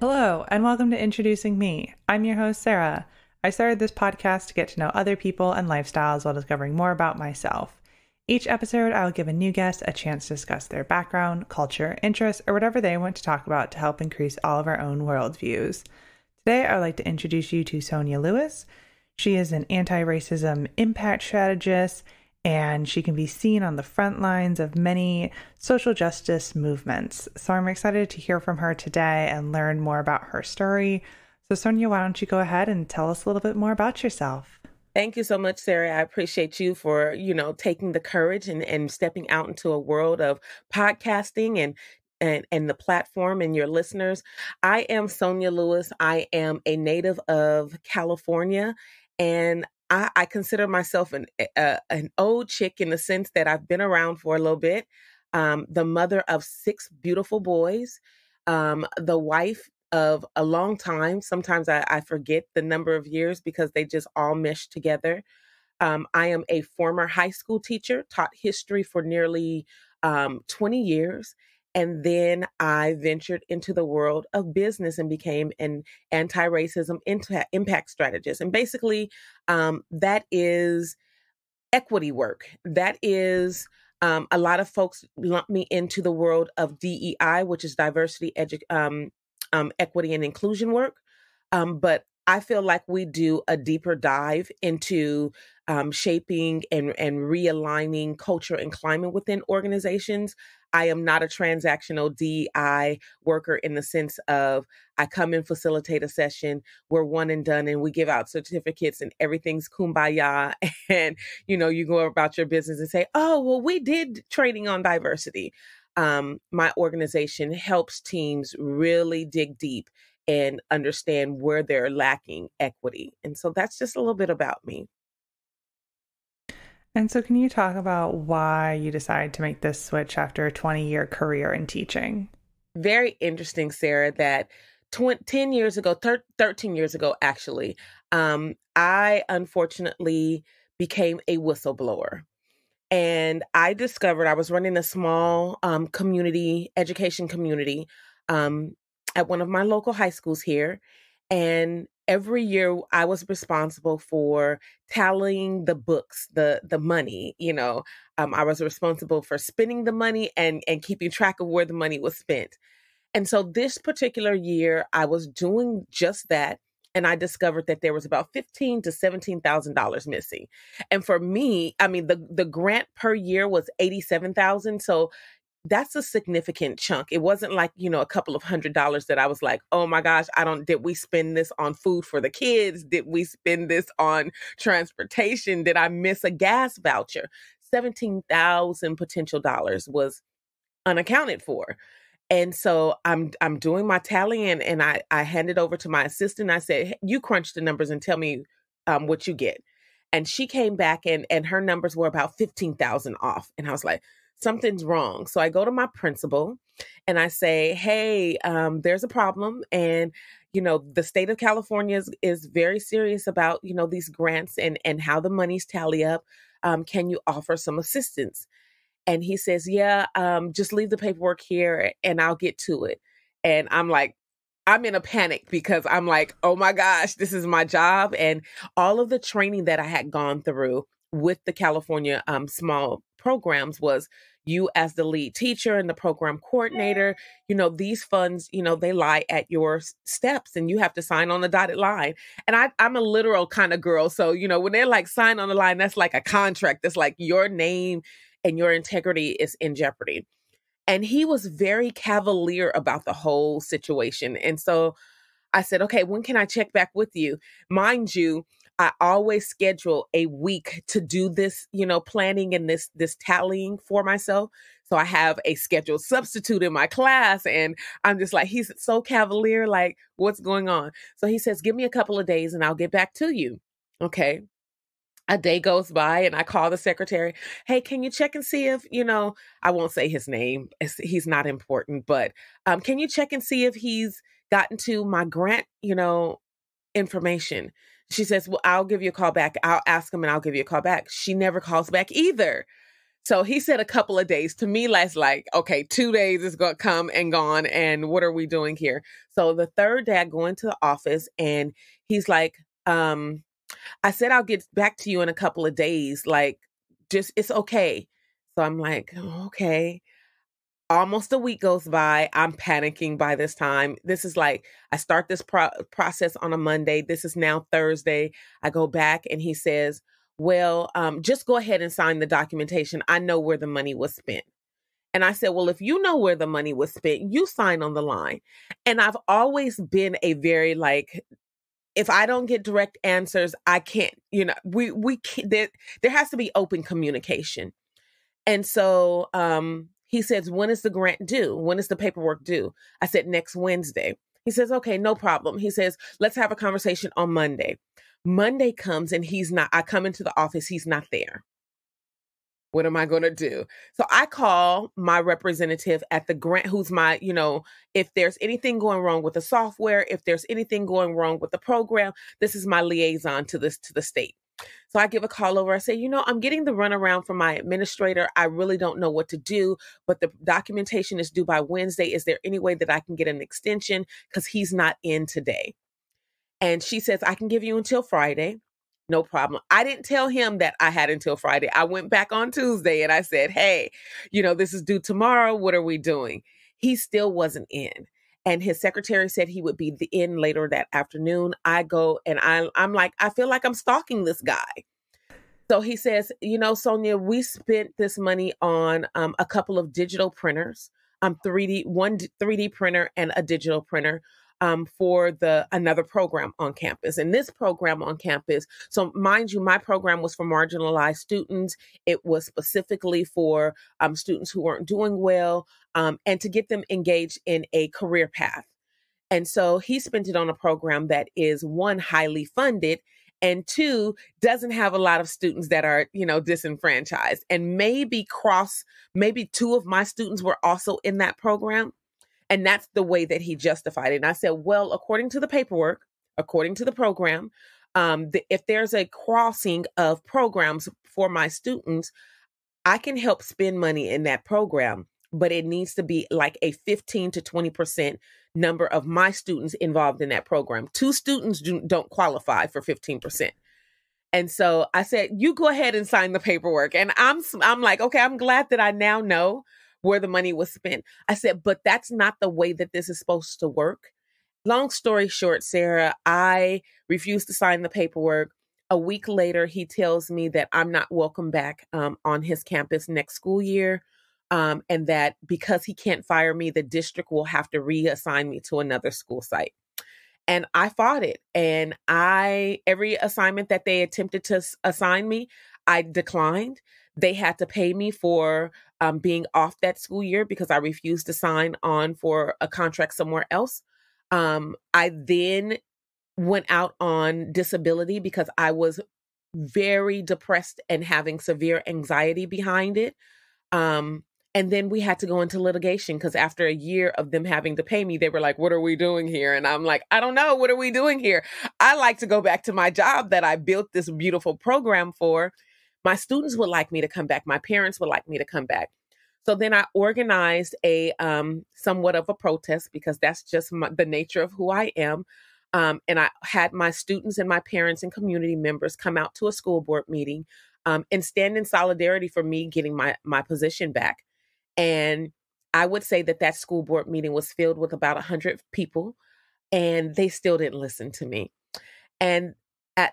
Hello, and welcome to Introducing Me. I'm your host, Sarah. I started this podcast to get to know other people and lifestyles while discovering more about myself. Each episode, I will give a new guest a chance to discuss their background, culture, interests, or whatever they want to talk about to help increase all of our own worldviews. Today, I would like to introduce you to Sonia Lewis. She is an anti-racism impact strategist, and she can be seen on the front lines of many social justice movements. So I'm excited to hear from her today and learn more about her story. So Sonia, why don't you go ahead and tell us a little bit more about yourself? Thank you so much, Sarah. I appreciate you for, taking the courage and stepping out into a world of podcasting and the platform and your listeners. I am Sonia Lewis. I am a native of California, and I consider myself an old chick in the sense that I've been around for a little bit. The mother of 6 beautiful boys, the wife of a long time. Sometimes I forget the number of years because they just all mesh together. I am a former high school teacher, taught history for nearly 20 years. And then I ventured into the world of business and became an anti-racism impact strategist. And basically, that is equity work. That is a lot of folks lump me into the world of DEI, which is diversity, equity, and inclusion work. But I feel like we do a deeper dive into shaping and realigning culture and climate within organizations. I am not a transactional DEI worker in the sense of I come and facilitate a session, we're one and done, and we give out certificates and everything's kumbaya. And, you go about your business and say, oh, well, we did training on diversity. My organization helps teams really dig deep and understand where they're lacking equity. And so that's just a little bit about me. And so can you talk about why you decided to make this switch after a 20-year career in teaching? Very interesting, Sarah, that 13 years ago, actually, I unfortunately became a whistleblower. And I discovered I was running a small education community at one of my local high schools here. And every year I was responsible for tallying the books, the money, I was responsible for spending the money and keeping track of where the money was spent. And so this particular year I was doing just that. And I discovered that there was about $15,000 to $17,000 missing. And for me, I mean, the grant per year was $87,000. So that's a significant chunk. It wasn't like, a couple of $100s that I was like, oh my gosh, did we spend this on food for the kids? Did we spend this on transportation? Did I miss a gas voucher? 17,000 potential dollars was unaccounted for. And so I'm doing my tally and I handed over to my assistant. I said, hey, you crunch the numbers and tell me what you get. And she came back and her numbers were about 15,000 off. And I was like, something's wrong. So I go to my principal and I say, hey, there's a problem. And, the state of California is very serious about, these grants and how the monies tally up. Can you offer some assistance? And he says, yeah, just leave the paperwork here and I'll get to it. And I'm like, I'm in a panic because I'm like, oh my gosh, this is my job. And all of the training that I had gone through with the California small programs was you as the lead teacher and the program coordinator, these funds, they lie at your steps and you have to sign on the dotted line. And I'm a literal kind of girl. So, when they're like sign on the line, that's like a contract. That's like your name and your integrity is in jeopardy. And he was very cavalier about the whole situation. And so I said, okay, when can I check back with you? Mind you, I always schedule a week to do this, planning and this tallying for myself. So I have a scheduled substitute in my class and I'm just like, he's so cavalier, like what's going on? So he says, give me a couple of days and I'll get back to you. Okay. A day goes by and I call the secretary. Hey, can you check and see if, I won't say his name. He's not important, but can you check and see if he's gotten to my grant, information? She says, well, I'll give you a call back. I'll ask him and I'll give you a call back. She never calls back either. So he said a couple of days. To me, that's like, okay, 2 days is going to come and gone. And what are we doing here? So the third day I go into the office and he's like, I said, I'll get back to you in a couple of days. Like, just, it's okay. So I'm like, okay. Almost a week goes by. I'm panicking by this time. This is like, I start this process on a Monday. This is now Thursday. I go back and he says, well, just go ahead and sign the documentation. I know where the money was spent. And I said, well, if you know where the money was spent, you sign on the line. And I've always been a very like, if I don't get direct answers, I can't, we can't, there has to be open communication. And so he says, when is the grant due? When is the paperwork due? I said, next Wednesday. He says, okay, no problem. He says, let's have a conversation on Monday. Monday comes and he's not, I come into the office, he's not there. What am I going to do? So I call my representative at the grant, who's my, if there's anything going wrong with the software, if there's anything going wrong with the program, this is my liaison to the state. So I give a call over. I say, I'm getting the runaround from my administrator. I really don't know what to do, but the documentation is due by Wednesday. Is there any way that I can get an extension? Because he's not in today. And she says, I can give you until Friday. No problem. I didn't tell him that I had until Friday. I went back on Tuesday and I said, hey, this is due tomorrow. What are we doing? He still wasn't in. And his secretary said he would be in later that afternoon. I go and I'm like, I feel like I'm stalking this guy. So he says, Sonia, we spent this money on a couple of digital printers, one 3D printer and a digital printer for another program on campus. And this program on campus, so mind you, my program was for marginalized students. It was specifically for students who weren't doing well and to get them engaged in a career path. And so he spent it on a program that is, one, highly funded, and two, doesn't have a lot of students that are, disenfranchised. And maybe two of my students were also in that program. And that's the way that he justified it. And I said, well, according to the paperwork, according to the program, if there's a crossing of programs for my students, I can help spend money in that program, but it needs to be like a 15 to 20% number of my students involved in that program. 2 students don't qualify for 15%. And so I said, you go ahead and sign the paperwork. And I'm like, okay, I'm glad that I now know where the money was spent. I said, but that's not the way that this is supposed to work. Long story short, Sarah, I refused to sign the paperwork. A week later, he tells me that I'm not welcome back on his campus next school year. And that because he can't fire me, the district will have to reassign me to another school site. And I fought it. And every assignment that they attempted to assign me, I declined. They had to pay me for being off that school year because I refused to sign on for a contract somewhere else. I then went out on disability because I was very depressed and having severe anxiety behind it. And then we had to go into litigation because after a year of them having to pay me, they were like, what are we doing here? And I'm like, I don't know. What are we doing here? I like to go back to my job that I built this beautiful program for. My students would like me to come back. My parents would like me to come back. So then I organized a somewhat of a protest because that's just the nature of who I am. And I had my students and my parents and community members come out to a school board meeting and stand in solidarity for me getting my position back. And I would say that school board meeting was filled with about 100 people, and they still didn't listen to me. And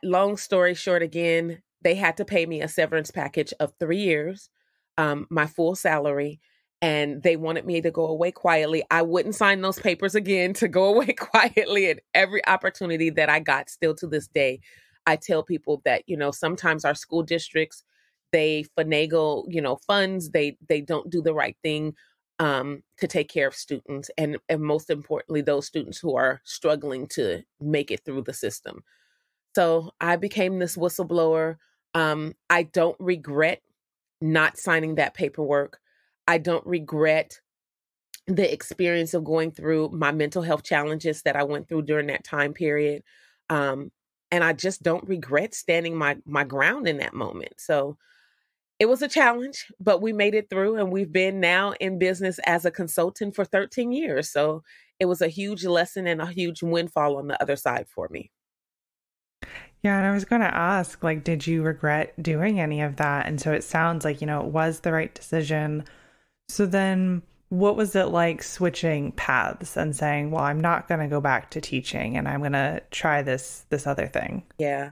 long story short, again, they had to pay me a severance package of 3 years, my full salary, and they wanted me to go away quietly. I wouldn't sign those papers again to go away quietly. At every opportunity that I got, still to this day, I tell people that, sometimes our school districts, they finagle, funds. They don't do the right thing to take care of students. And most importantly, those students who are struggling to make it through the system. So I became this whistleblower. I don't regret not signing that paperwork. I don't regret the experience of going through my mental health challenges that I went through during that time period. And I just don't regret standing my ground in that moment. So It was a challenge, but we made it through, and we've been now in business as a consultant for 13 years. So it was a huge lesson and a huge windfall on the other side for me. Yeah, and I was going to ask, like, did you regret doing any of that? And so it sounds like, it was the right decision. So then what was it like switching paths and saying, well, I'm not going to go back to teaching and I'm going to try this other thing? Yeah.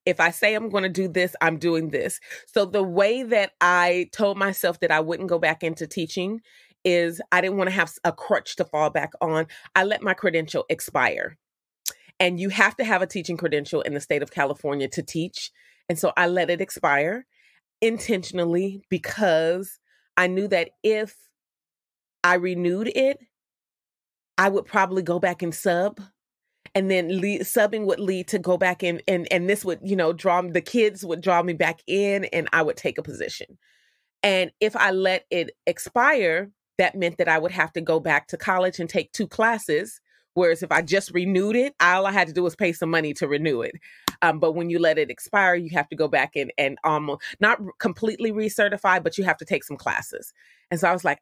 If I say I'm going to do this, I'm doing this. So the way that I told myself that I wouldn't go back into teaching is I didn't want to have a crutch to fall back on. I let my credential expire. And you have to have a teaching credential in the state of California to teach. And so I let it expire intentionally because I knew that if I renewed it, I would probably go back and sub. And then subbing would lead to go back in, and this would, the kids would draw me back in, and I would take a position. And if I let it expire, that meant that I would have to go back to college and take 2 classes. Whereas if I just renewed it, all I had to do was pay some money to renew it. But when you let it expire, you have to go back and almost not completely recertify, but you have to take some classes. And so I was like,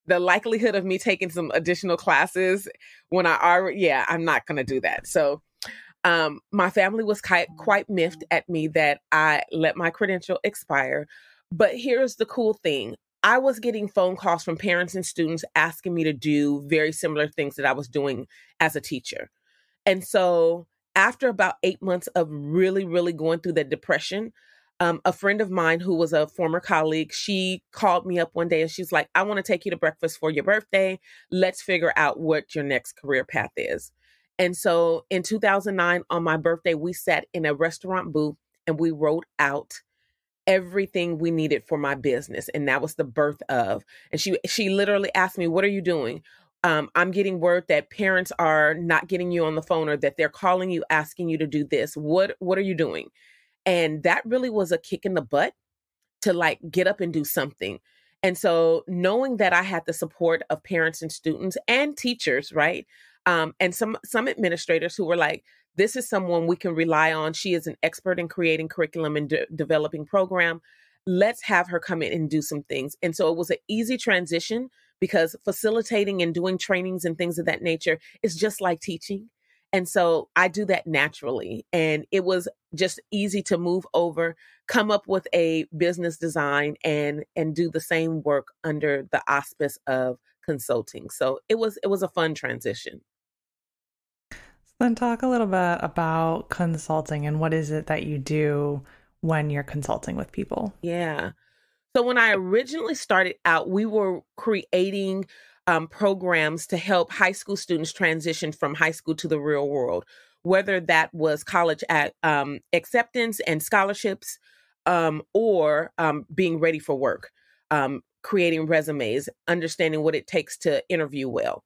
the likelihood of me taking some additional classes when I'm not going to do that. So my family was quite miffed at me that I let my credential expire. But here's the cool thing. I was getting phone calls from parents and students asking me to do very similar things that I was doing as a teacher. And so after about 8 months of really, really going through the depression, a friend of mine who was a former colleague, she called me up one day and she's like, I want to take you to breakfast for your birthday. Let's figure out what your next career path is. And so in 2009, on my birthday, we sat in a restaurant booth and we wrote out everything we needed for my business. And that was the birth of. And she literally asked me, what are you doing? I'm getting word that parents are not getting you on the phone or that they're calling you, asking you to do this. What are you doing? And that really was a kick in the butt to like get up and do something. And so knowing that I had the support of parents and students and teachers, right? And some administrators who were like, this is someone we can rely on. She is an expert in creating curriculum and developing program. Let's have her come in and do some things. And so it was an easy transition because facilitating and doing trainings and things of that nature is just like teaching. And so I do that naturally. And it was just easy to move over, come up with a business design and do the same work under the auspice of consulting. So it was a fun transition. Then talk a little bit about consulting and what is it that you do when you're consulting with people? Yeah. So when I originally started out, we were creating programs to help high school students transition from high school to the real world, whether that was college acceptance and scholarships or being ready for work, creating resumes, understanding what it takes to interview well.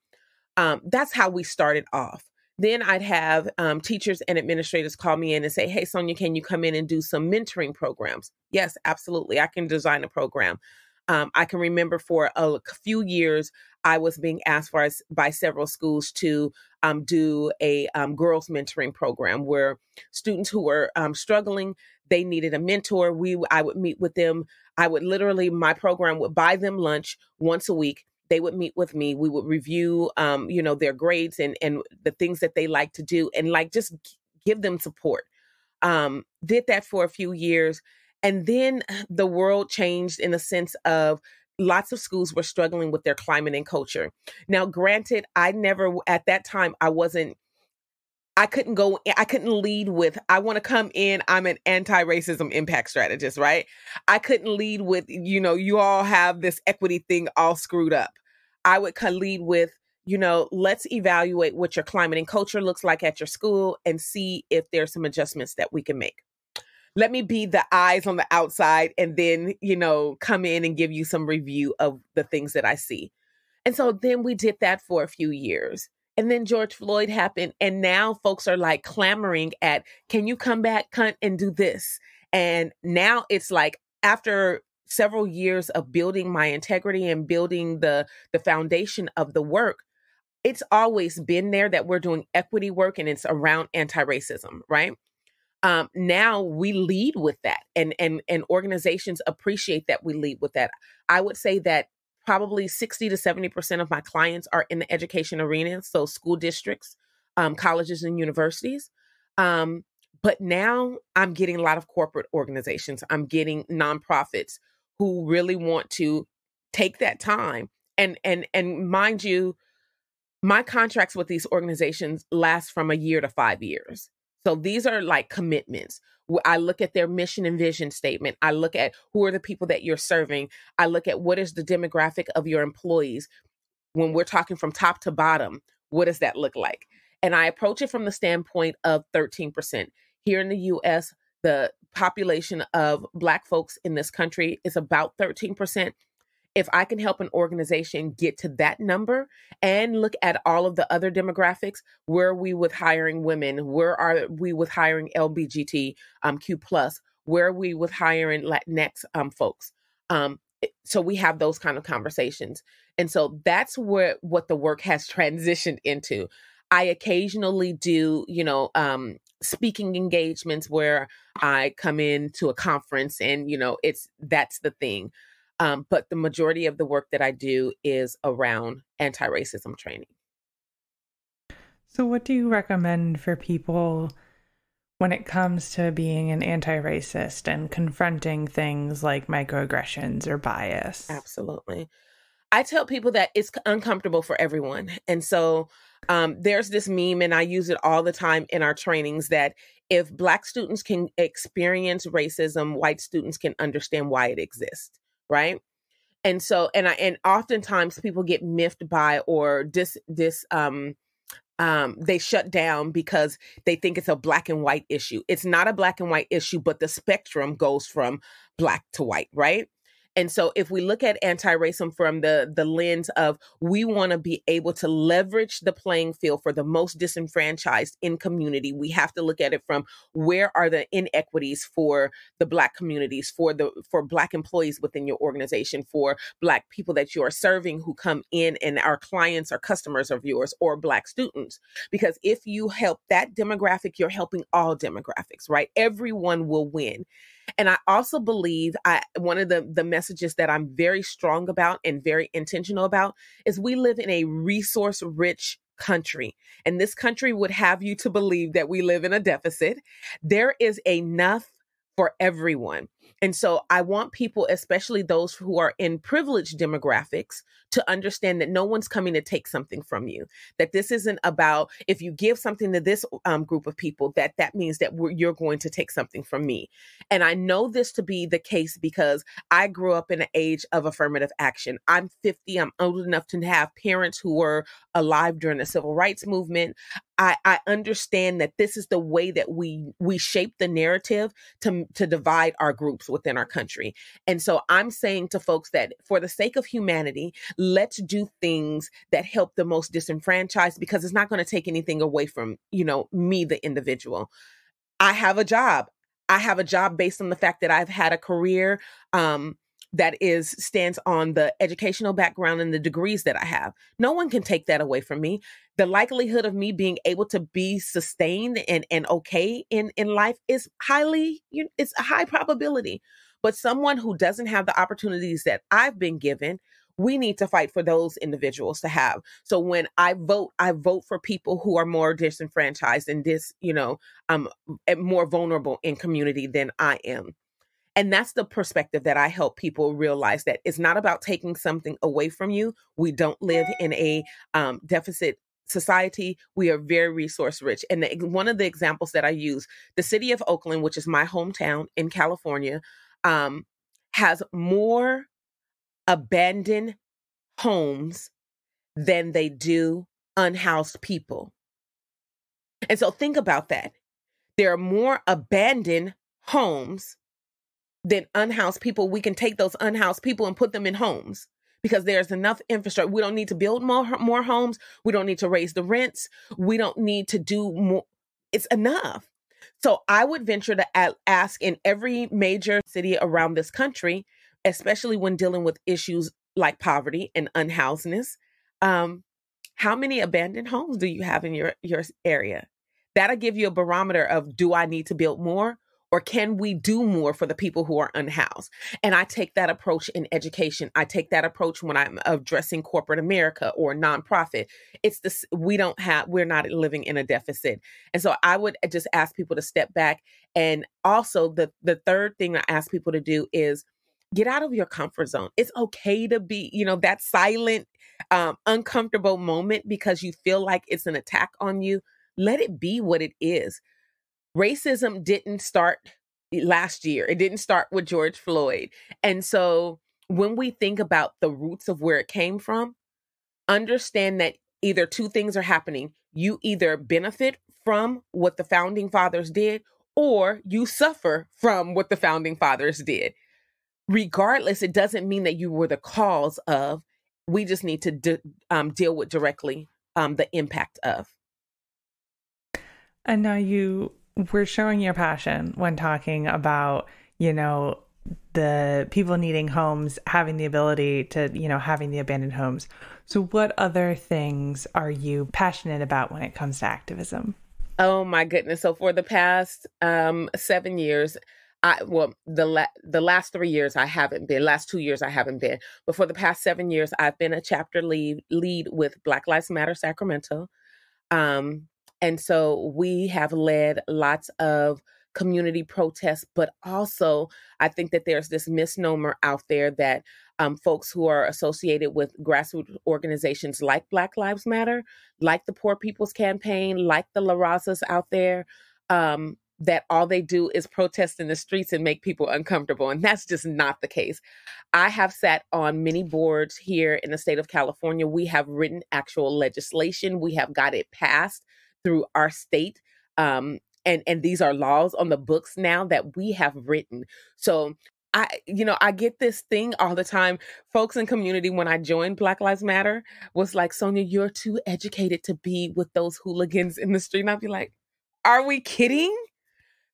That's how we started off. Then I'd have teachers and administrators call me in and say, hey, Sonia, can you come in and do some mentoring programs? Yes, absolutely. I can design a program. I can remember for a few years, I was being asked by several schools to do a girls mentoring program where students who were struggling, they needed a mentor. I would meet with them. My program would buy them lunch once a week. They would meet with me. We would review, their grades and the things that they like to do and just give them support. Did that for a few years. And then the world changed in the sense of lots of schools were struggling with their climate and culture. Now, granted, at that time, I couldn't lead with, I want to come in, I'm an anti-racism impact strategist, right? I couldn't lead with, you all have this equity thing all screwed up. I would lead with, let's evaluate what your climate and culture looks like at your school and see if there's some adjustments that we can make. Let me be the eyes on the outside and then, come in and give you some review of the things that I see. And so then we did that for a few years. And then George Floyd happened. And now folks are like clamoring at, can you come back, cunt, and do this? And now it's like after several years of building my integrity and building the foundation of the work, it's always been there that we're doing equity work and it's around anti-racism, right? Now we lead with that, and organizations appreciate that we lead with that. I would say that probably 60 to 70% of my clients are in the education arena, so school districts, colleges and universities. But now I'm getting a lot of corporate organizations. I'm getting nonprofits who really want to take that time. And mind you, my contracts with these organizations last from a year to 5 years. So these are like commitments. I look at their mission and vision statement. I look at who are the people that you're serving. I look at what is the demographic of your employees. When we're talking from top to bottom, what does that look like? And I approach it from the standpoint of 13%. Here in the US, the population of Black folks in this country is about 13%. If I can help an organization get to that number and look at all of the other demographics, where are we with hiring women? Where are we with hiring LBGT Q plus? Where are we with hiring Latinx folks? So we have those kind of conversations. And so that's what the work has transitioned into. I occasionally do, speaking engagements where I come into a conference and, that's the thing. But the majority of the work that I do is around anti-racism training. So what do you recommend for people when it comes to being an anti-racist and confronting things like microaggressions or bias? Absolutely. I tell people that it's uncomfortable for everyone. And so there's this meme, and I use it all the time in our trainings, that if Black students can experience racism, white students can understand why it exists. Right. And so, and oftentimes people get miffed by or they shut down because they think it's a Black and white issue. It's not a Black and white issue, but the spectrum goes from Black to white. Right. And so if we look at anti-racism from the lens of we want to be able to leverage the playing field for the most disenfranchised in community, we have to look at it from where are the inequities for the Black communities, for Black employees within your organization, for Black people that you are serving who come in and are clients or customers of yours, or Black students. Because if you help that demographic, you're helping all demographics, right? Everyone will win. And I also believe one of the messages that I'm very strong about and very intentional about is we live in a resource-rich country. And this country would have you to believe that we live in a deficit. There is enough for everyone. And so I want people, especially those who are in privileged demographics, to understand that no one's coming to take something from you, that this isn't about if you give something to this group of people, that means that you're going to take something from me. And I know this to be the case because I grew up in an age of affirmative action. I'm 50. I'm old enough to have parents who were alive during the civil rights movement. I understand that this is the way that we shape the narrative to divide our groups within our country. And so I'm saying to folks that for the sake of humanity, let's do things that help the most disenfranchised, because it's not going to take anything away from, me, the individual. I have a job. I have a job based on the fact that I've had a career that stands on the educational background and the degrees that I have. No one can take that away from me. The likelihood of me being able to be sustained and okay in life is it's a high probability. But someone who doesn't have the opportunities that I've been given, we need to fight for those individuals to have. So when I vote for people who are more disenfranchised and more vulnerable in community than I am. And that's the perspective that I help people realize, that it's not about taking something away from you. We don't live in a deficit society. We are very resource rich. And one of the examples that I use, the city of Oakland, which is my hometown in California, has more abandoned homes than they do unhoused people. And so think about that. There are more abandoned homes than unhoused people. We can take those unhoused people and put them in homes because there's enough infrastructure. We don't need to build more homes. We don't need to raise the rents. We don't need to do more. It's enough. So I would venture to ask in every major city around this country, especially when dealing with issues like poverty and unhousedness, how many abandoned homes do you have in your area? That'll give you a barometer of, do I need to build more? Or can we do more for the people who are unhoused? And I take that approach in education. I take that approach when I'm addressing corporate America or nonprofit. It's this, we're not living in a deficit. And so I would just ask people to step back. And also the third thing I ask people to do is get out of your comfort zone. It's okay to be, that silent, uncomfortable moment because you feel like it's an attack on you. Let it be what it is. Racism didn't start last year. It didn't start with George Floyd. And so when we think about the roots of where it came from, understand that either two things are happening. You either benefit from what the founding fathers did, or you suffer from what the founding fathers did. Regardless, it doesn't mean that you were the cause of. We just need to deal with directly the impact of. And now you were showing your passion when talking about, the people needing homes, having the ability to, having the abandoned homes. So what other things are you passionate about when it comes to activism? Oh my goodness. So for the past 7 years, the last 3 years I haven't been, last 2 years I haven't been, but for the past 7 years, I've been a chapter lead with Black Lives Matter Sacramento. And so we have led lots of community protests, but also I think that there's this misnomer out there that folks who are associated with grassroots organizations like Black Lives Matter, like the Poor People's Campaign, like the La Razas out there, that all they do is protest in the streets and make people uncomfortable. And that's just not the case. I have sat on many boards here in the state of California. We have written actual legislation. We have got it passed through our state. And these are laws on the books now that we have written. So I get this thing all the time. Folks in community, when I joined Black Lives Matter, was like, Sonia, you're too educated to be with those hooligans in the street. And I'd be like, are we kidding?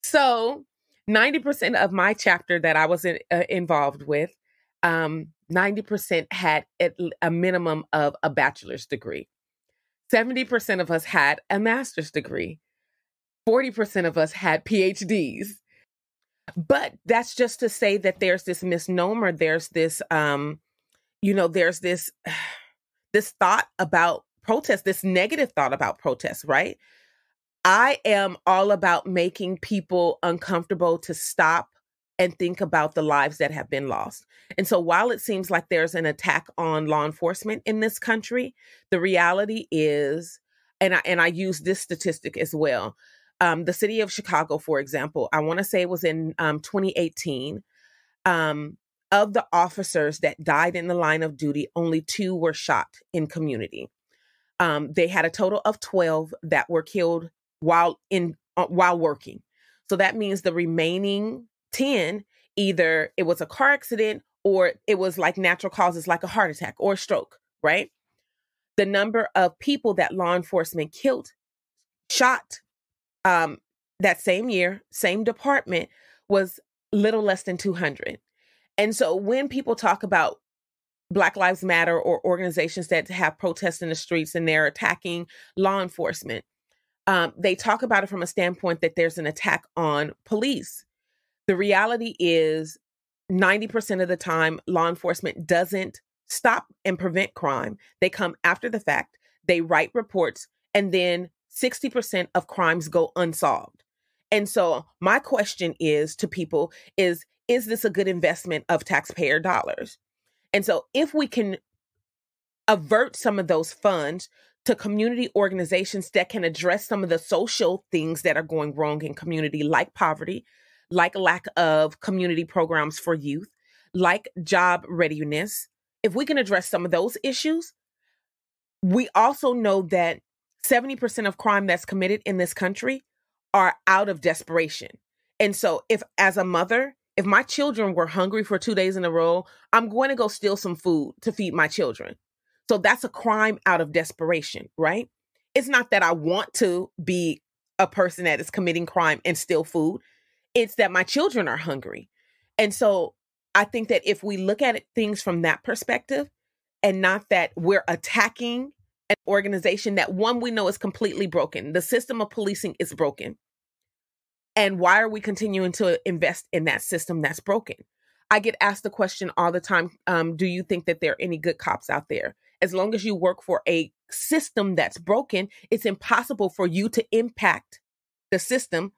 So 90% of my chapter that I was involved with, 90% had a minimum of a bachelor's degree. 70% of us had a master's degree. 40% of us had PhDs. But that's just to say that there's this misnomer. There's this, there's this thought about protest, this negative thought about protest, right? I am all about making people uncomfortable to stop and think about the lives that have been lost. And so while it seems like there's an attack on law enforcement in this country, the reality is, and I use this statistic as well, the city of Chicago, for example, I want to say it was in 2018, of the officers that died in the line of duty, only 2 were shot in community. They had a total of 12 that were killed while working. So that means the remaining 10, either it was a car accident or it was like natural causes like a heart attack or a stroke, right? The number of people that law enforcement shot that same year, same department, was little less than 200. And so when people talk about Black Lives Matter or organizations that have protests in the streets and they're attacking law enforcement, they talk about it from a standpoint that there's an attack on police. The reality is 90% of the time, law enforcement doesn't stop and prevent crime. They come after the fact, they write reports, and then 60% of crimes go unsolved. And so my question is to people is this a good investment of taxpayer dollars? And so if we can avert some of those funds to community organizations that can address some of the social things that are going wrong in community, like poverty, like lack of community programs for youth, like job readiness, if we can address some of those issues, we also know that 70% of crime that's committed in this country are out of desperation. And so if, as a mother, if my children were hungry for 2 days in a row, I'm going to go steal some food to feed my children. So that's a crime out of desperation, right? It's not that I want to be a person that is committing crime and steal food. It's that my children are hungry. And so I think that if we look at things from that perspective and not that we're attacking an organization that, one, we know is completely broken. The system of policing is broken. And why are we continuing to invest in that system that's broken? I get asked the question all the time, do you think that there are any good cops out there? As long as you work for a system that's broken, it's impossible for you to impact the system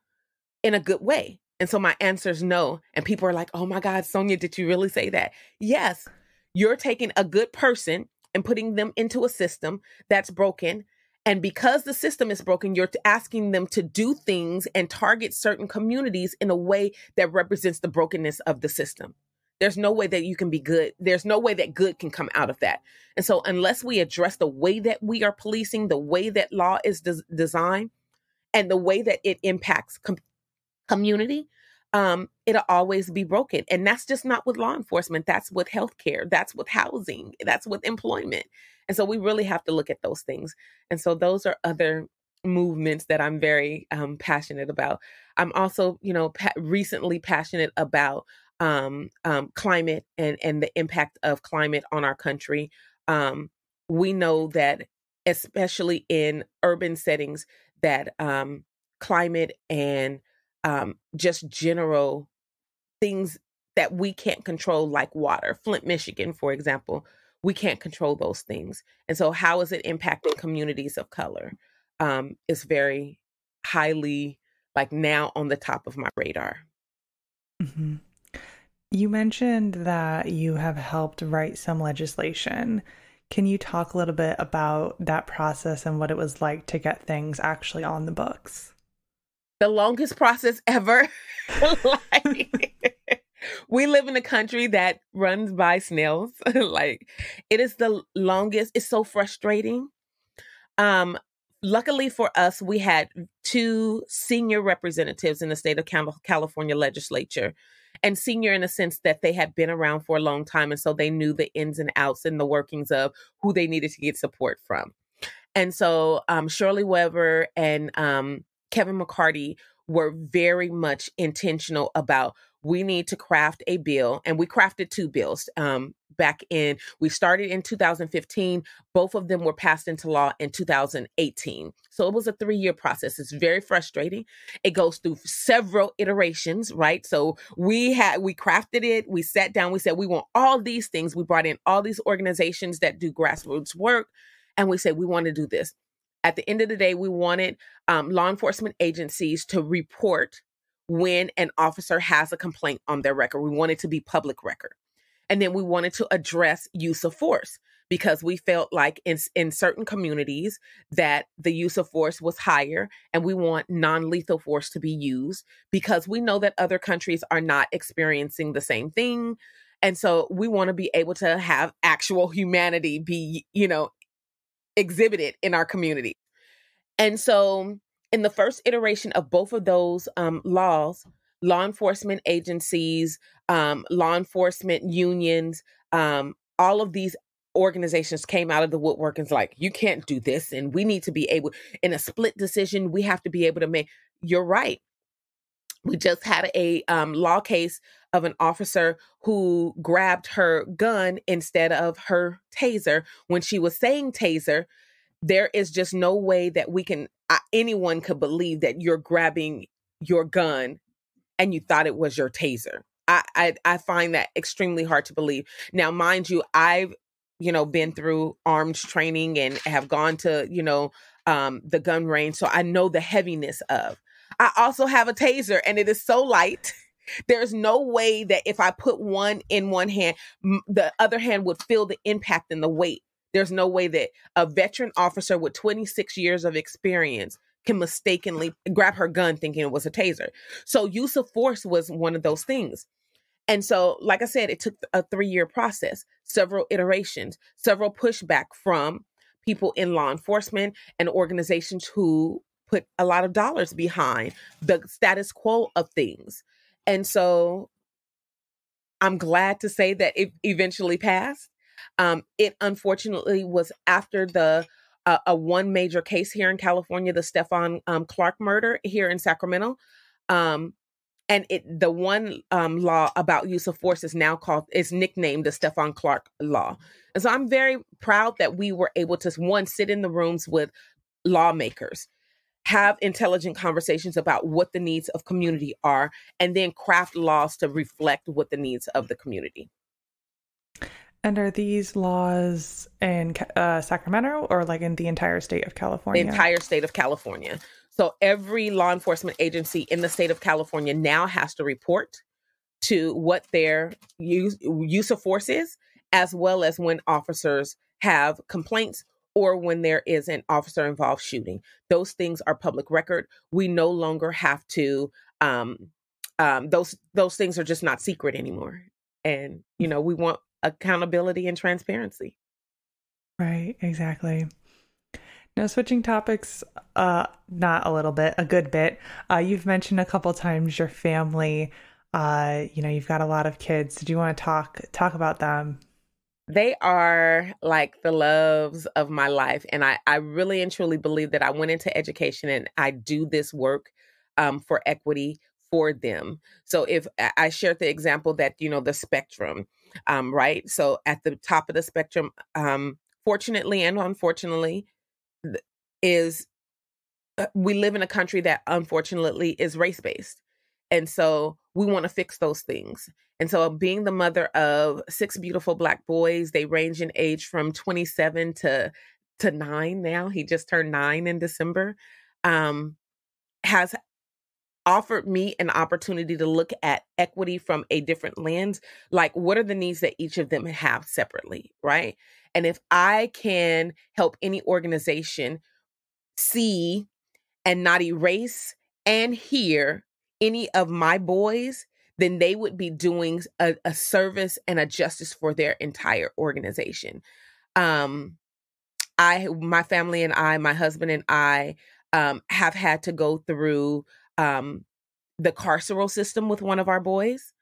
in a good way. And so my answer is no. And people are like, oh my God, Sonia, did you really say that? Yes, you're taking a good person and putting them into a system that's broken. And because the system is broken, you're asking them to do things and target certain communities in a way that represents the brokenness of the system. There's no way that you can be good. There's no way that good can come out of that. And so unless we address the way that we are policing, the way that law is designed, and the way that it impacts community, it'll always be broken. And that's just not with law enforcement. That's with healthcare. That's with housing. That's with employment. And so we really have to look at those things. And so those are other movements that I'm very passionate about. I'm also, recently passionate about climate and the impact of climate on our country. We know that, especially in urban settings, that climate and just general things that we can't control, like water, Flint, Michigan, for example, we can't control those things. And so how is it impacting communities of color? Is very highly, now on the top of my radar. Mm-hmm. You mentioned that you have helped write some legislation. Can you talk a little bit about that process and what it was like to get things actually on the books? The longest process ever. We live in a country that runs by snails. It is the longest. It's so frustrating. Luckily for us, we had 2 senior representatives in the state of California legislature, and senior in the sense that they had been around for a long time. And so they knew the ins and outs and the workings of who they needed to get support from. And so Shirley Weber and Kevin McCarty were very much intentional about, we need to craft a bill. And we crafted 2 bills we started in 2015. Both of them were passed into law in 2018. So it was a 3-year process. It's very frustrating. It goes through several iterations, right? So we crafted it. We sat down, we said, we want all these things. We brought in all these organizations that do grassroots work. And we said, we want to do this. At the end of the day, we wanted law enforcement agencies to report when an officer has a complaint on their record. We wanted to be public record. And then we wanted to address use of force, because we felt like in certain communities that the use of force was higher, and we want non-lethal force to be used because we know that other countries are not experiencing the same thing. And so we want to be able to have actual humanity be, exhibited in our community. And so in the first iteration of both of those laws, law enforcement agencies, law enforcement unions, all of these organizations came out of the woodwork and was like, you can't do this. And we need to be able, in a split decision, we have to be able to make, you're right. We just had a law case of an officer who grabbed her gun instead of her taser. When she was saying taser, there is just no way that anyone could believe that you're grabbing your gun and you thought it was your taser. I find that extremely hard to believe. Now, mind you, I've, been through arms training and have gone to, the gun range. So I know the heaviness of. I also have a taser, and it is so light. There's no way that if I put one in one hand, the other hand would feel the impact and the weight. There's no way that a veteran officer with 26 years of experience can mistakenly grab her gun thinking it was a taser. So use of force was one of those things. And so, like I said, it took a 3-year process, several iterations, several pushback from people in law enforcement and organizations who put a lot of dollars behind the status quo of things. And so I'm glad to say that it eventually passed. It unfortunately was after a one major case here in California, the Stephon Clark murder here in Sacramento. And the one law about use of force is nicknamed the Stephon Clark law. And so I'm very proud that we were able to, one, sit in the rooms with lawmakers, have intelligent conversations about what the needs of community are, and then craft laws to reflect what the needs of the community. And are these laws in Sacramento or like in the entire state of California? The entire state of California. So every law enforcement agency in the state of California now has to report to what their use of force is, as well as when officers have complaints or when there is an officer-involved shooting. Those things are public record. We no longer have to, those things are just not secret anymore. And, we want accountability and transparency. Right, exactly. Now, switching topics, not a little bit, a good bit. You've mentioned a couple times your family. You've got a lot of kids. Do you want to talk about them? They are like the loves of my life. And I really and truly believe that I went into education and I do this work for equity for them. So if I shared the example that, the spectrum, right? So at the top of the spectrum, fortunately and unfortunately, we live in a country that unfortunately is race-based. And so we want to fix those things. And so being the mother of 6 beautiful Black boys, they range in age from 27 to 9 now. He just turned 9 in December, has offered me an opportunity to look at equity from a different lens. Like, what are the needs that each of them have separately, right? And if I can help any organization see and not erase and hear any of my boys, then they would be doing a service and a justice for their entire organization. My family and I, my husband and I, have had to go through the carceral system with one of our boys.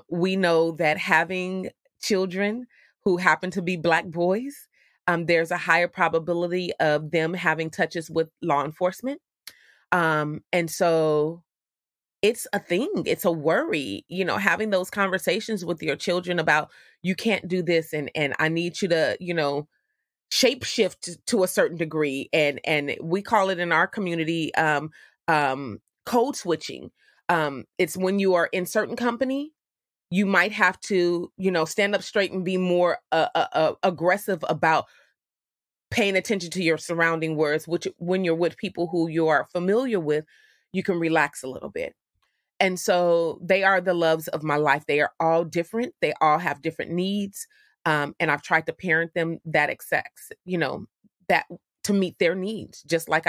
We know that having children who happen to be Black boys, there's a higher probability of them having touches with law enforcement. And so it's a thing. It's a worry, having those conversations with your children about, you can't do this and I need you to, shape shift to a certain degree. And we call it in our community code switching. It's when you are in certain company, you might have to, stand up straight and be more aggressive about paying attention to your surrounding words, which when you're with people who you are familiar with, you can relax a little bit. And so they are the loves of my life. They are all different. They all have different needs. And I've tried to parent them that accepts, that to meet their needs, just like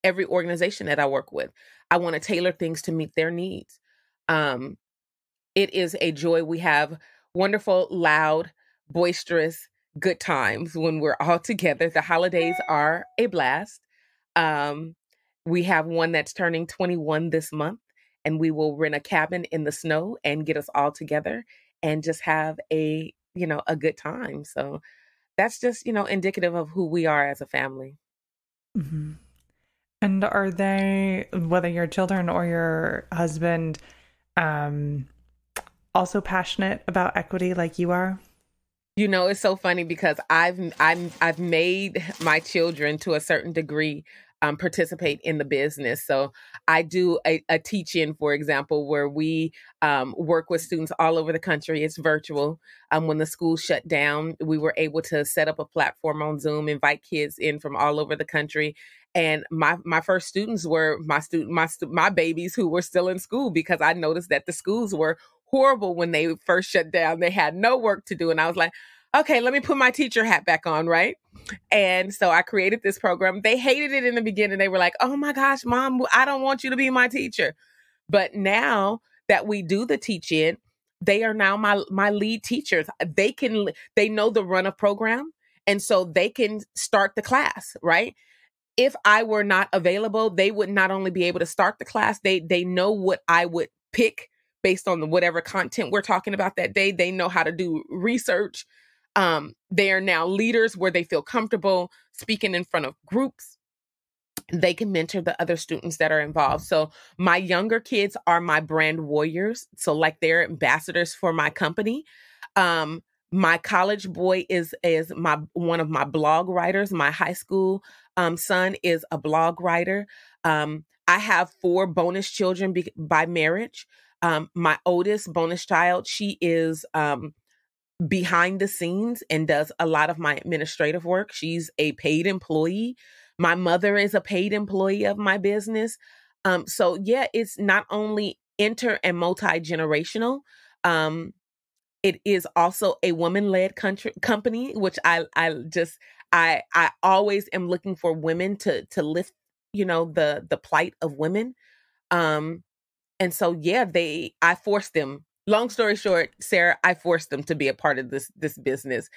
every organization that I work with. I want to tailor things to meet their needs. It is a joy. We have wonderful, loud, boisterous, good times when we're all together. The holidays are a blast. We have one that's turning 21 this month, and we will rent a cabin in the snow and get us all together and just have a good time. So that's just, indicative of who we are as a family. Mm-hmm. And are they, whether your children or your husband, also passionate about equity like you are? It's so funny because I've made my children to a certain degree participate in the business. So I do a teach-in, for example, where we work with students all over the country. It's virtual. When the school shut down, we were able to set up a platform on Zoom, invite kids in from all over the country. And my first students were my babies who were still in school, because I noticed that the schools were horrible when they first shut down. They had no work to do. And I was like, okay, let me put my teacher hat back on, right? And so I created this program. They hated it in the beginning. They were like, oh my gosh, Mom, I don't want you to be my teacher. But now that we do the teach-in, they are now my lead teachers. They know the run of program. And so they can start the class, right? If I were not available, they would not only be able to start the class, they know what I would pick based on whatever content we're talking about that day. They know how to do research. They are now leaders where they feel comfortable speaking in front of groups. they can mentor the other students that are involved. So my younger kids are my brand warriors. So like they're ambassadors for my company. My college boy is my one of my blog writers. My high school son is a blog writer. I have 4 bonus children by marriage. My oldest bonus child, she is behind the scenes and does a lot of my administrative work. She's a paid employee. My mother is a paid employee of my business. So yeah, it's not only inter and multi-generational. It is also a woman-led company, which I always am looking for women to lift, the plight of women. And so, yeah, I forced them. Long story short, Sarah, I forced them to be a part of this business.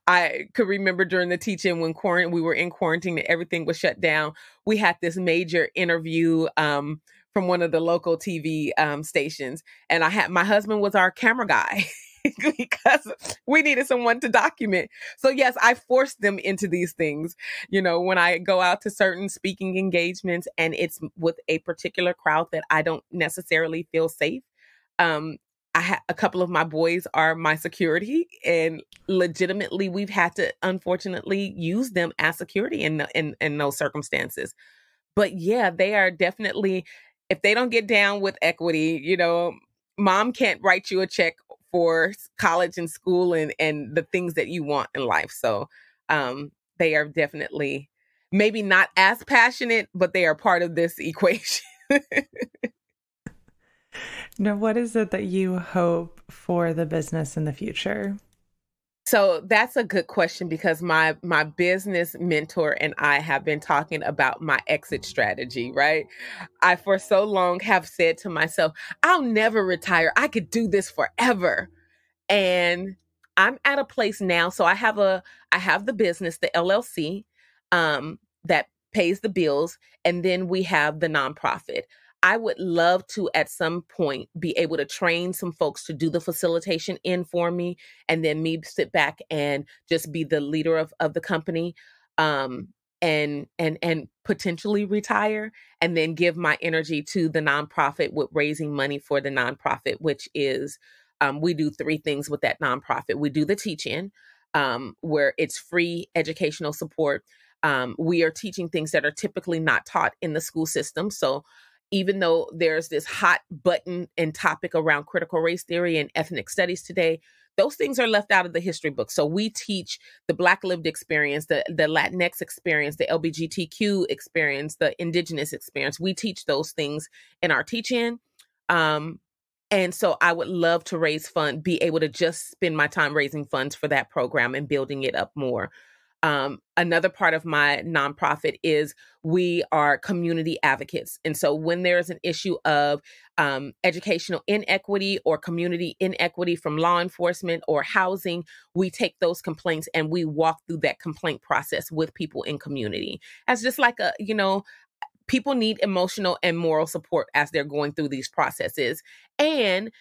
I could remember during the teaching when we were in quarantine and everything was shut down. We had this major interview from one of the local TV stations, and my husband was our camera guy because we needed someone to document. So yes, I forced them into these things. When I go out to certain speaking engagements and it's with a particular crowd that I don't necessarily feel safe, a couple of my boys are my security, and legitimately we've had to unfortunately use them as security in those circumstances. But yeah, they are definitely, if they don't get down with equity, mom can't write you a check for college and school and the things that you want in life. So they are definitely maybe not as passionate, but they are part of this equation. Now, what is it that you hope for the business in the future? So that's a good question, because my business mentor and I have been talking about my exit strategy, right? I, for so long, have said to myself, I'll never retire. I could do this forever. And I'm at a place now. So I have the business, the LLC, that pays the bills. And then we have the nonprofit. I would love to, at some point, be able to train some folks to do the facilitation for me, and then me sit back and just be the leader of the company, and potentially retire, and then give my energy to the nonprofit with raising money for the nonprofit, which is, we do 3 things with that nonprofit. We do the teach-in, where it's free educational support. We are teaching things that are typically not taught in the school system. So even though there's this hot button and topic around critical race theory and ethnic studies today, those things are left out of the history book. So we teach the Black lived experience, the Latinx experience, the LGBTQ experience, the Indigenous experience. We teach those things in our teach-in. And so I would love to be able to just spend my time raising funds for that program and building it up more. Another part of my nonprofit is we are community advocates. And so when there's an issue of educational inequity or community inequity from law enforcement or housing, we take those complaints and we walk through that complaint process with people in community. As just like people need emotional and moral support as they're going through these processes. And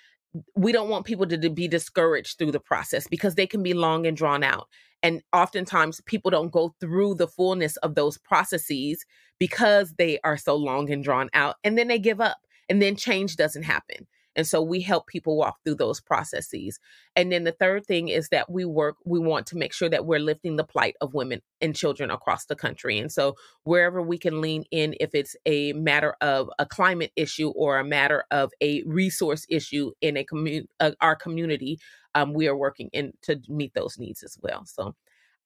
we don't want people to be discouraged through the process, because they can be long and drawn out. And oftentimes people don't go through the fullness of those processes because they are so long and drawn out, and then they give up, and then change doesn't happen. And so we help people walk through those processes. And then the third thing is that we want to make sure that we're lifting the plight of women and children across the country. And so wherever we can lean in, if it's a matter of a climate issue or a matter of a resource issue in our community, we are working to meet those needs as well. So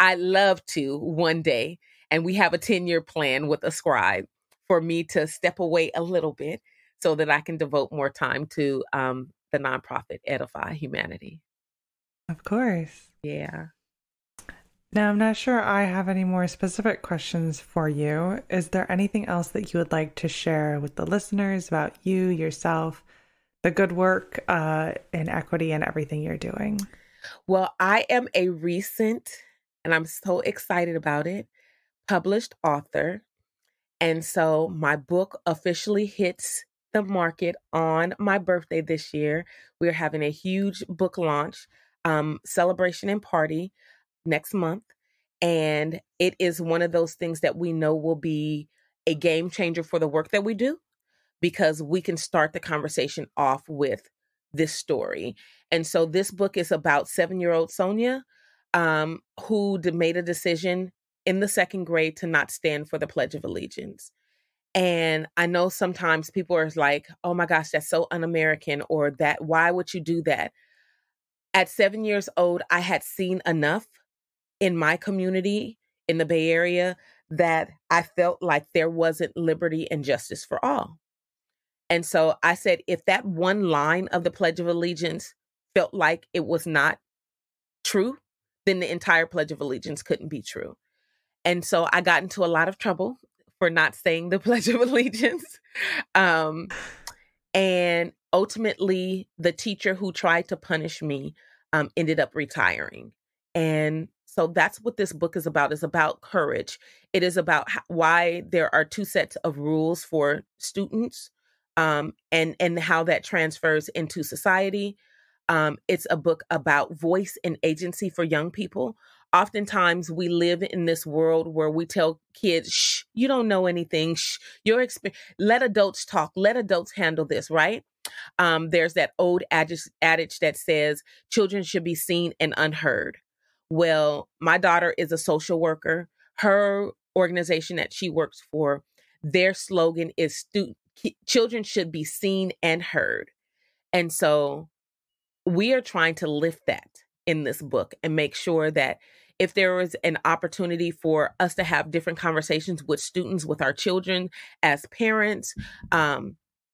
I love to one day, and we have a 10-year plan with Ascribe, for me to step away a little bit so that I can devote more time to the nonprofit Edify Humanity. Of course. Yeah. Now, I'm not sure I have any more specific questions for you. Is there anything else that you would like to share with the listeners about you, yourself, the good work in equity and everything you're doing? Well, I am a recent, and I'm so excited about it, published author. And so my book officially hits the market on my birthday this year. We're having a huge book launch, celebration and party next month. And it is one of those things that we know will be a game changer for the work that we do, because we can start the conversation off with this story. And so this book is about 7-year-old Sonia, who made a decision in the second grade to not stand for the Pledge of Allegiance. And I know sometimes people are like, oh my gosh, that's so un-American, or that, why would you do that? At 7 years old, I had seen enough in my community in the Bay Area that I felt like there wasn't liberty and justice for all. And so I said, if that one line of the Pledge of Allegiance felt like it was not true, then the entire Pledge of Allegiance couldn't be true. And so I got into a lot of trouble for not saying the Pledge of Allegiance. And ultimately, the teacher who tried to punish me ended up retiring. And so that's what this book is about courage. It is about why there are two sets of rules for students, and how that transfers into society. It's a book about voice and agency for young people. Oftentimes we live in this world where we tell kids, shh, you don't know anything. Shh, let adults talk. Let adults handle this, right? There's that old adage that says children should be seen and unheard. Well, my daughter is a social worker. Her organization that she works for, their slogan is children should be seen and heard. And so we are trying to lift that in this book and make sure that if there is an opportunity for us to have different conversations with students, with our children, as parents,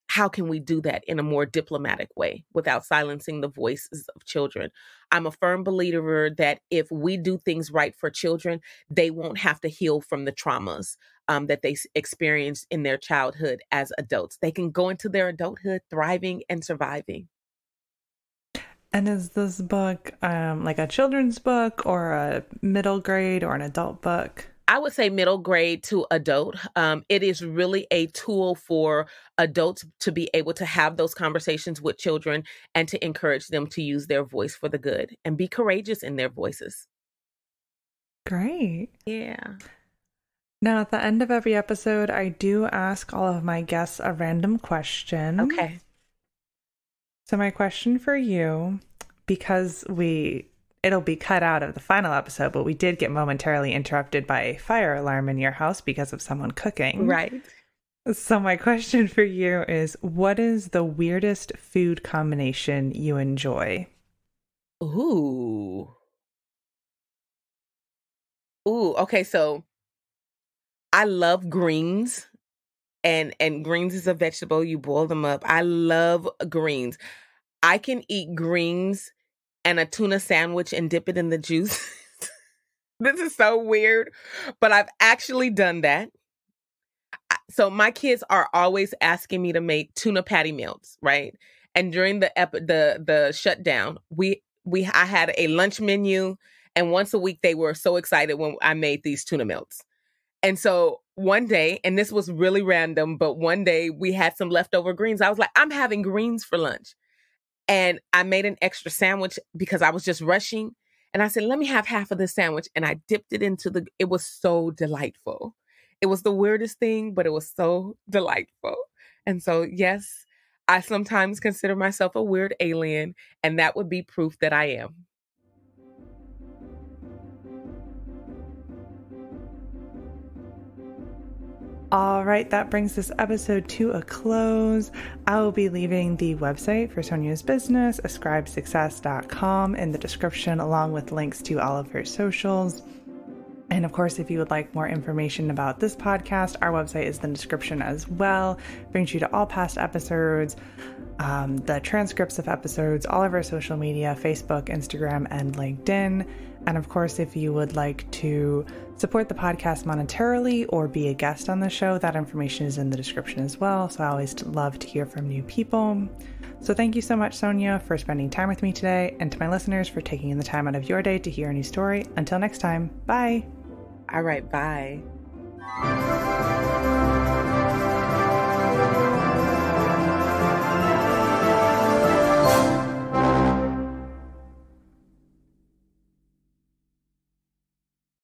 how can we do that in a more diplomatic way without silencing the voices of children? I'm a firm believer that if we do things right for children, they won't have to heal from the traumas that they experienced in their childhood as adults. They can go into their adulthood thriving and surviving. And is this book like a children's book or a middle grade or an adult book? I would say middle grade to adult. It is really a tool for adults to be able to have those conversations with children and to encourage them to use their voice for the good and be courageous in their voices. Great. Yeah. Now, at the end of every episode, I do ask all of my guests a random question. Okay. So my question for you, because it'll be cut out of the final episode, but we did get momentarily interrupted by a fire alarm in your house because of someone cooking. Right. So my question for you is, what is the weirdest food combination you enjoy? Ooh, okay, so I love greens. And greens is a vegetable. You boil them up. I love greens. I can eat greens and a tuna sandwich and dip it in the juice. This is so weird, but I've actually done that. So my kids are always asking me to make tuna patty melts, right? And during the shutdown, I had a lunch menu, and once a week they were so excited when I made these tuna melts. And so one day, and this was really random, but one day we had some leftover greens. I was like, I'm having greens for lunch. And I made an extra sandwich because I was just rushing. And I said, let me have half of this sandwich. And I dipped it it was so delightful. It was the weirdest thing, but it was so delightful. And so, yes, I sometimes consider myself a weird alien, and that would be proof that I am. All right, that brings this episode to a close. I will be leaving the website for Sonia's business, ascribesuccess.com, in the description, along with links to all of her socials. And of course, if you would like more information about this podcast, our website is in the description as well. It brings you to all past episodes, the transcripts of episodes, all of our social media, Facebook, Instagram, and LinkedIn. And of course, if you would like to support the podcast monetarily or be a guest on the show, that information is in the description as well. So I always love to hear from new people. So thank you so much, Sonia, for spending time with me today, and to my listeners for taking the time out of your day to hear a new story. Until next time, bye. All right, bye.